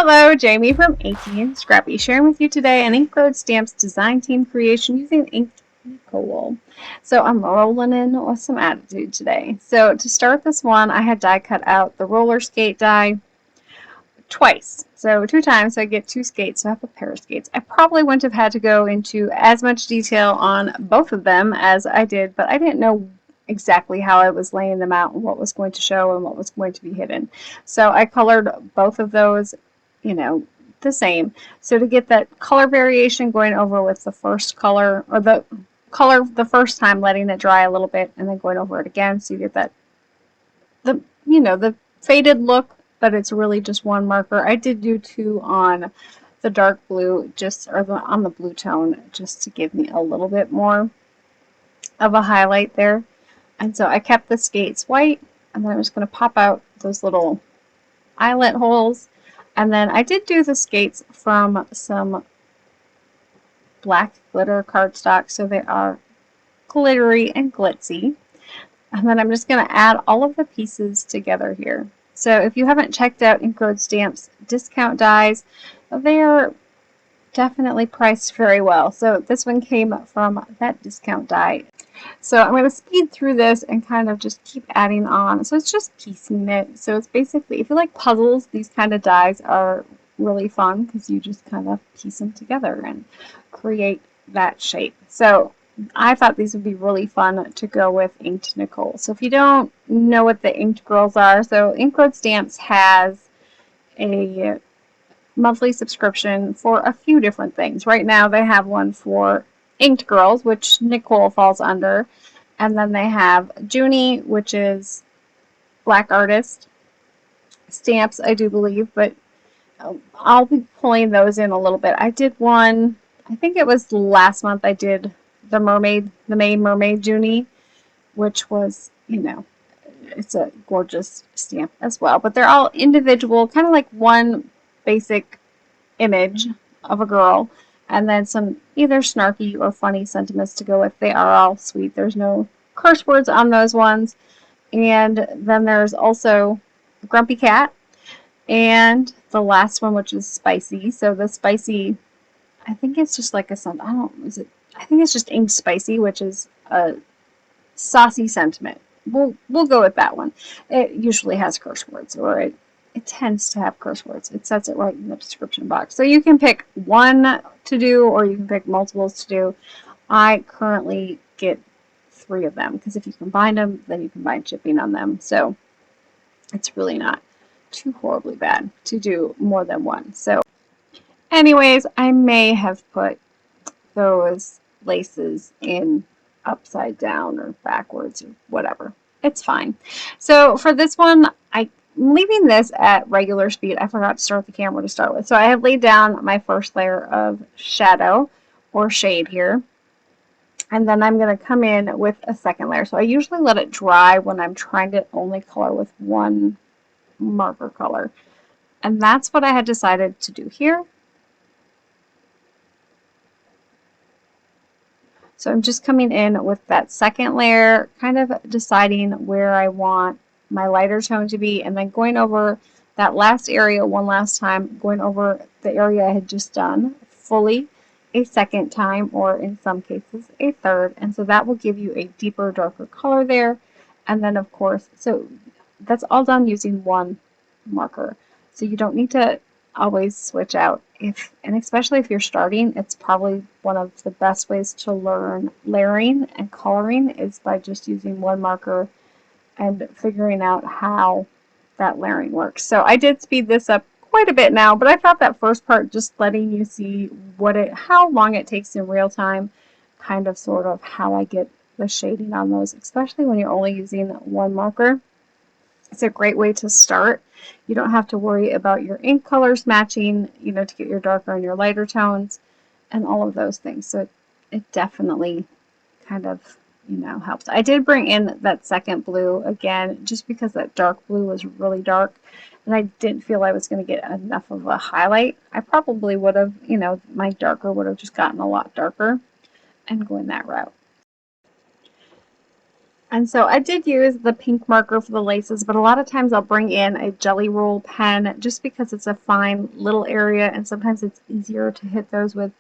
Hello, Jamie from Inky&Scrappy, sharing with you today an ink road stamps design team creation using Nicole. So I'm rolling in with some attitude today. So to start this one, I had die cut out the roller skate die twice. So 2 times, so I get 2 skates, so I have a pair of skates. I probably wouldn't have had to go into as much detail on both of them as I did, but I didn't know exactly how I was laying them out and what was going to show and what was going to be hidden. So I colored both of those, the same. So to get that color variation, going over with the first color, or the color the first time, letting it dry a little bit, and then going over it again, so you get that, the faded look, but it's really just one marker. I did do 2 on the dark blue, on the blue tone, just to give me a little bit more of a highlight there. And so I kept the skates white, and then I'm just going to pop out those little eyelet holes. And then I did do the skates from some black glitter cardstock, so they are glittery and glitzy. And then I'm just going to add all of the pieces together here. So if you haven't checked out Ink Road Stamps discount dies, they are definitely priced very well. So this one came from that discount die. So I'm going to speed through this and kind of just keep adding on. So it's just piecing it. So it's basically, if you like puzzles, these kind of dies are really fun because you just kind of piece them together and create that shape. So I thought these would be really fun to go with Inked Nicole. So if you don't know what the Inked Girls are, so Ink Road Stamps has a monthly subscription for a few different things. Right now they have one for Inked Girls, which Nicole falls under, and then they have Junie, which is Black Artist stamps, I do believe, but I'll be pulling those in a little bit. I did one, I think it was last month, I did the Maid Mermaid Junie, which was, it's a gorgeous stamp as well, but they're all individual, kind of like one basic image of a girl, and then some either snarky or funny sentiments to go with. They are all sweet. There's no curse words on those ones. And then there's also Grumpy Cat, and the last one, which is Spicy. So the Spicy, I think it's just like a I think it's just Inked Spicy, which is a saucy sentiment. We'll go with that one. It usually has curse words, or it tends to have curse words. It says it right in the description box. So you can pick one to do, or you can pick multiples to do. I currently get 3 of them, because if you combine them, then you combine shipping on them. So it's really not too horribly bad to do more than one. So anyways, I may have put those laces in upside down or backwards or whatever. It's fine. So for this one, I'm leaving this at regular speed. I forgot to start the camera to start with. So I have laid down my first layer of shadow or shade here. And then I'm going to come in with a second layer. So I usually let it dry when I'm trying to only color with one marker color. And that's what I had decided to do here. So I'm just coming in with that second layer, kind of deciding where I want my lighter tone to be, and then going over that last area one last time, going over the area I had just done fully a second time, or in some cases a third, and so that will give you a deeper, darker color there. And then of course, so that's all done using one marker, so you don't need to always switch out. And especially if you're starting, it's probably one of the best ways to learn layering and coloring is by just using one marker and figuring out how that layering works. So I did speed this up quite a bit now, but I thought that first part, just letting you see how long it takes in real time, kind of sort of how I get the shading on those, especially when you're only using one marker. It's a great way to start. You don't have to worry about your ink colors matching, to get your darker and your lighter tones and all of those things. So it definitely kind of, helps. I did bring in that second blue again, just because that dark blue was really dark and I didn't feel I was going to get enough of a highlight. I probably would have, my darker would have just gotten a lot darker and going that route. And so I did use the pink marker for the laces, but a lot of times I'll bring in a jelly roll pen just because it's a fine little area, and sometimes it's easier to hit those with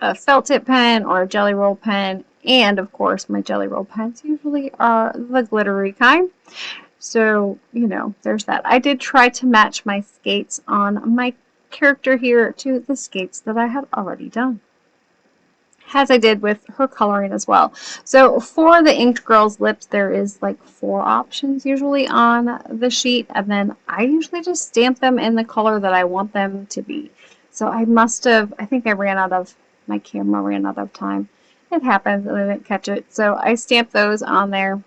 a felt tip pen or a jelly roll pen. And of course, my jelly roll pens usually are the glittery kind. So, you know, there's that. I did try to match my skates on my character here to the skates that I had already done, as I did with her coloring as well. So for the inked girl's lips, there is like 4 options usually on the sheet, and then I usually just stamp them in the color that I want them to be. So I think I my camera ran out of time. It happens and I didn't catch it. So I stamped those on there.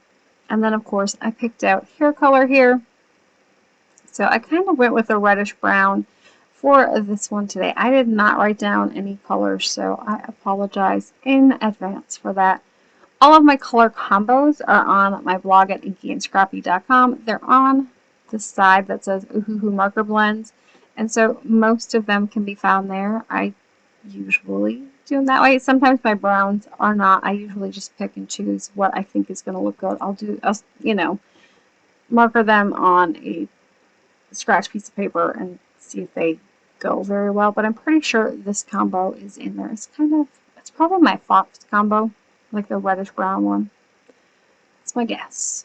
And then of course I picked out hair color here. So I kind of went with a reddish brown for this one today. I did not write down any colors, so I apologize in advance for that. All of my color combos are on my blog at InkyandScrappy.com. They're on the side that says Ohuhu Marker Blends, and so most of them can be found there. I usually do them that way. Sometimes my browns are not. I usually just pick and choose what I think is going to look good. I'll marker them on a scratch piece of paper and see if they go very well, but I'm pretty sure this combo is in there. It's probably my Fox combo, like the reddish brown one. That's my guess.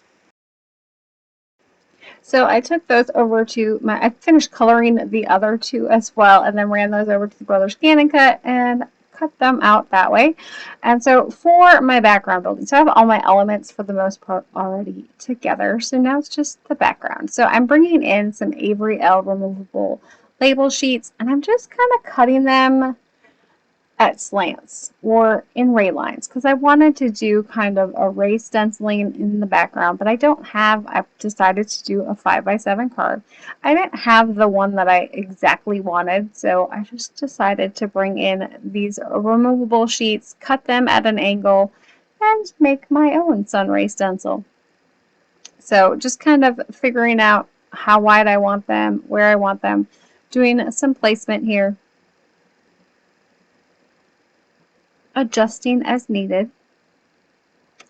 So I took those over to I finished coloring the other 2 as well, and then ran those over to the Brother Scan and Cut and cut them out that way. And so for my background building, so I have all my elements for the most part already together. So now it's just the background. So I'm bringing in some Avery removable label sheets, and I'm just kind of cutting them at slants or in ray lines because I wanted to do kind of a ray stenciling in the background, but I've decided to do a 5x7 card. I didn't have the one that I exactly wanted, so I just decided to bring in these removable sheets, cut them at an angle, and make my own sun ray stencil. So just kind of figuring out how wide I want them, where I want them, doing some placement here, adjusting as needed.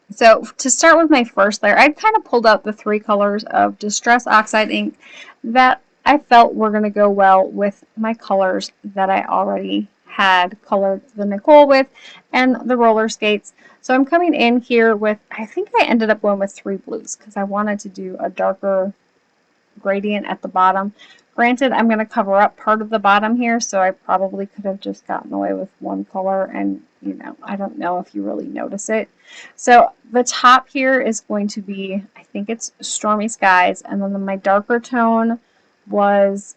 So to start with my first layer, I kind of pulled out the 3 colors of Distress Oxide ink that I felt were going to go well with my colors that I already had colored the Nicole with and the roller skates. So I'm coming in here with, I think I ended up going with 3 blues because I wanted to do a darker gradient at the bottom. Granted, I'm going to cover up part of the bottom here, so I probably could have just gotten away with 1 color, and I don't know if you really notice it. So the top here is going to be, I think it's Stormy Skies, and then my darker tone was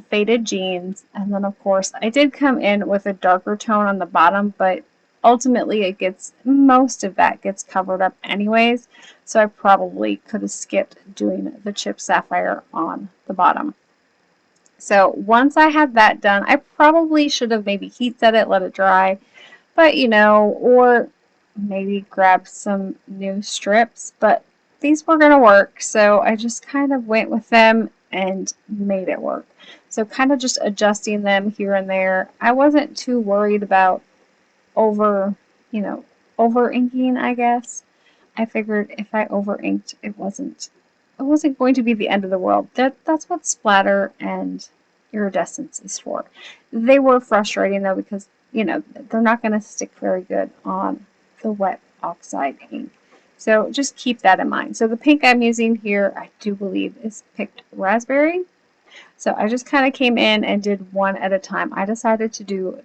Faded Jeans, and then of course I did come in with a darker tone on the bottom, but ultimately most of that gets covered up anyways, so I probably could have skipped doing the chip sapphire on the bottom. So once I had that done, I probably should have maybe heat set it, let it dry, but or maybe grab some new strips, but these were going to work, so I just kind of went with them and made it work. So kind of just adjusting them here and there. I wasn't too worried about over inking, I guess. I figured if I over inked, it wasn't going to be the end of the world. That's what splatter and iridescence is for. They were frustrating though because they're not going to stick very good on the wet oxide ink. So just keep that in mind. So the pink I'm using here, I do believe is picked raspberry. So I just kind of came in and did one at a time. I decided to do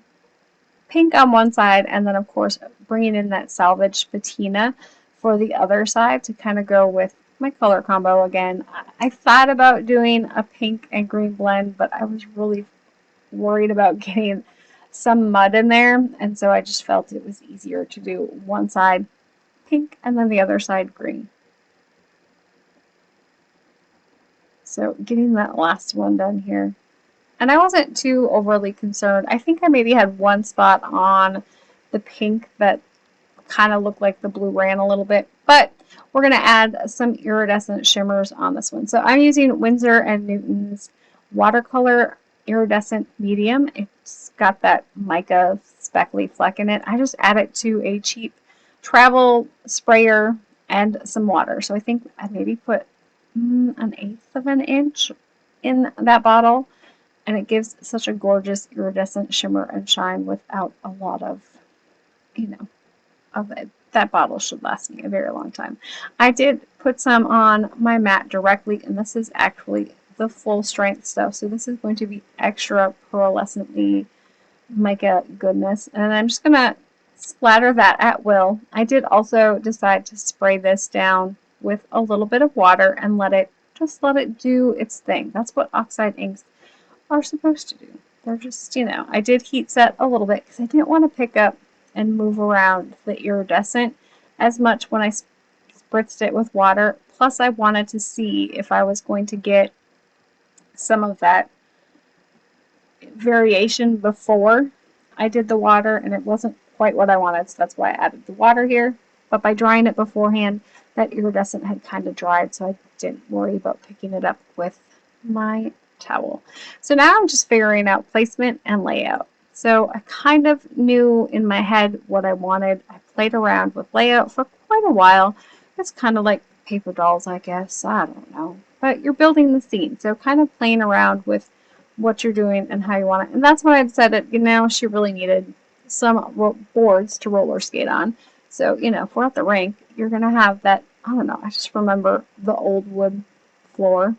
pink on one side, and then of course bringing in that Salvaged Patina for the other side to kind of go with my color combo again. I thought about doing a pink and green blend, but I was really worried about getting some mud in there, and so I just felt it was easier to do one side pink and then the other side green. So getting that last one done here. And I wasn't too overly concerned. I think I maybe had one spot on the pink that kind of looked like the blue ran a little bit, but we're going to add some iridescent shimmers on this one. So I'm using Winsor & Newton's watercolor iridescent medium. It's got that mica speckly fleck in it. I just add it to a cheap travel sprayer and some water. So I think I maybe put 1/8 of an inch in that bottle, and it gives such a gorgeous iridescent shimmer and shine without a lot of, you know, of it. That bottle should last me a very long time. I did put some on my mat directly, and this is actually the full strength stuff. So this is going to be extra pearlescently mica goodness. And I'm just going to splatter that at will. I did also decide to spray this down with a little bit of water and let it do its thing. That's what Oxide inks are supposed to do. They're just, I did heat set a little bit because I didn't want to pick up and move around the iridescent as much when I spritzed it with water. Plus, I wanted to see if I was going to get some of that variation before I did the water, and it wasn't quite what I wanted, so that's why I added the water here. But by drying it beforehand, that iridescent had kind of dried, so I didn't worry about picking it up with my towel. So now I'm just figuring out placement and layout. So I kind of knew in my head what I wanted. I played around with layout for quite a while. It's kind of like paper dolls, I guess. I don't know. But you're building the scene, so kind of playing around with what you're doing and how you want it. And that's when I decided, she really needed some boards to roller skate on. So, if we're at the rink, you're going to have that, I don't know, I just remember the old wood floor.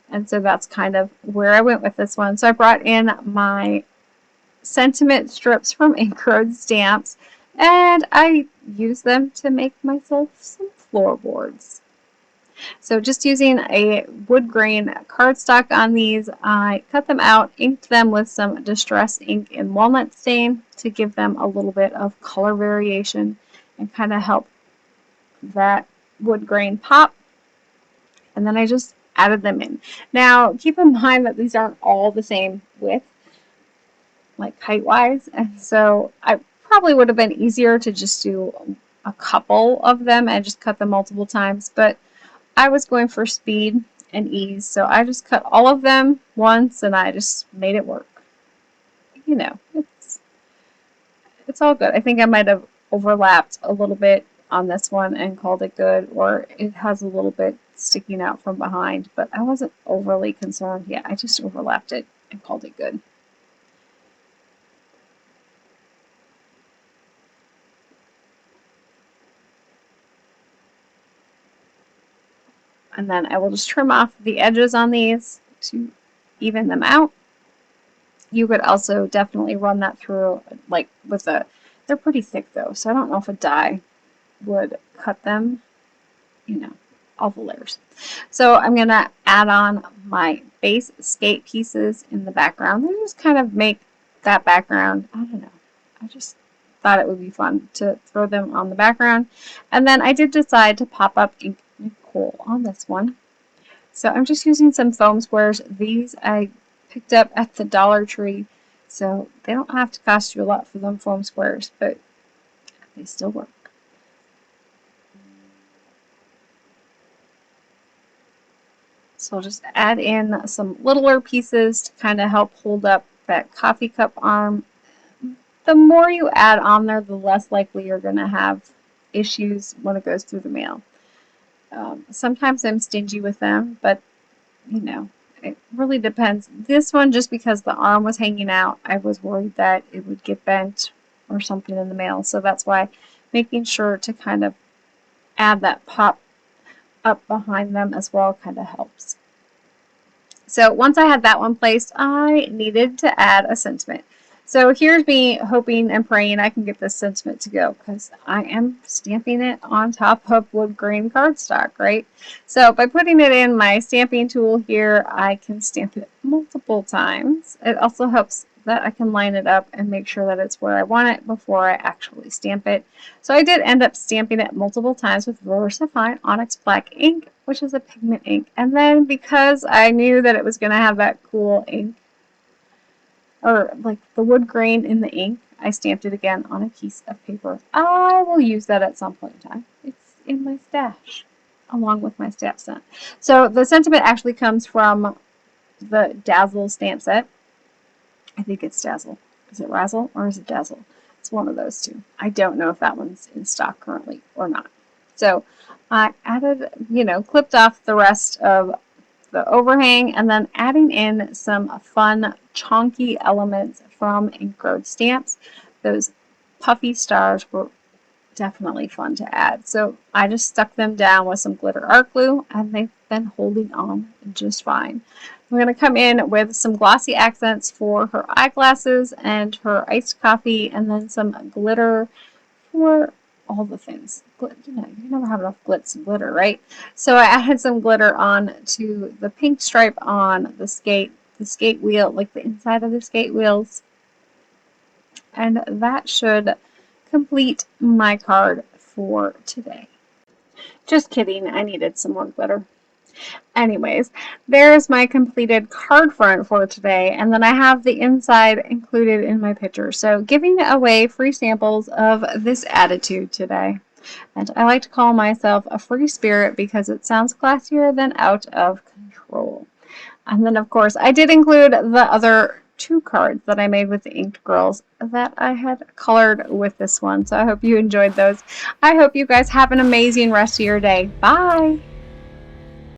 And so that's kind of where I went with this one. So I brought in my sentiment strips from IRS Stamps, and I used them to make myself some floorboards. So just using a wood grain cardstock on these, I cut them out, inked them with some Distress ink in Walnut stain to give them a little bit of color variation and kind of help that wood grain pop. And then I just added them in. Now, keep in mind that these aren't all the same width, like height-wise, and so I probably would have been easier to just do a couple of them and just cut them multiple times, but I was going for speed and ease, so I just cut all of them once and I just made it work. It's all good. I think I might have overlapped a little bit on this one and called it good, or it has a little bit sticking out from behind, but I wasn't overly concerned. Yeah, I just overlapped it and called it good. And then I will just trim off the edges on these to even them out. You could also definitely run that through, like with they're pretty thick though, so I don't know if a die would cut them, all the layers. So I'm going to add on my base skate pieces in the background. They just kind of make that background, I don't know, I just thought it would be fun to throw them on the background. And then I did decide to pop up Nicole on this one. So I'm just using some foam squares. These I picked up at the Dollar Tree, so they don't have to cost you a lot for them foam squares, but they still work. So I'll just add in some littler pieces to kind of help hold up that coffee cup arm. The more you add on there, the less likely you're going to have issues when it goes through the mail. Sometimes I'm stingy with them, but it really depends. This one, just because the arm was hanging out, I was worried that it would get bent or something in the mail. So that's why making sure to kind of add that pop up behind them as well kind of helps. So once I had that one placed, I needed to add a sentiment. So here's me hoping and praying I can get this sentiment to go, because I am stamping it on top of wood grain cardstock, right? So by putting it in my stamping tool here, I can stamp it multiple times. It also helps that I can line it up and make sure that it's where I want it before I actually stamp it. So I did end up stamping it multiple times with VersaFine Onyx Black ink, which is a pigment ink. And then because I knew that it was going to have that cool ink, or like the wood grain in the ink, I stamped it again on a piece of paper. I will use that at some point in time. It's in my stash, along with my stamp set. So the sentiment actually comes from the Dazzle stamp set. I think it's Dazzle. Is it Razzle or is it Dazzle? It's one of those two. I don't know if that one's in stock currently or not. So I added, clipped off the rest of the overhang, and then adding in some fun chonky elements from Ink Road Stamps. Those puffy stars were definitely fun to add. So I just stuck them down with some glitter art glue, and they've been holding on just fine. I'm going to come in with some glossy accents for her eyeglasses and her iced coffee, and then some glitter for all the things. You never have enough glitz and glitter, right? So I added some glitter on to the pink stripe on the skate wheel, like the inside of the skate wheels. And that should complete my card for today. Just kidding, I needed some more glitter. Anyways, there's my completed card front for today, and then I have the inside included in my picture. So giving away free samples of this attitude today. And I like to call myself a free spirit because it sounds classier than out of control. And then of course I did include the other 2 cards that I made with the Inked Girls that I had colored with this one. So I hope you enjoyed those. I hope you guys have an amazing rest of your day. Bye!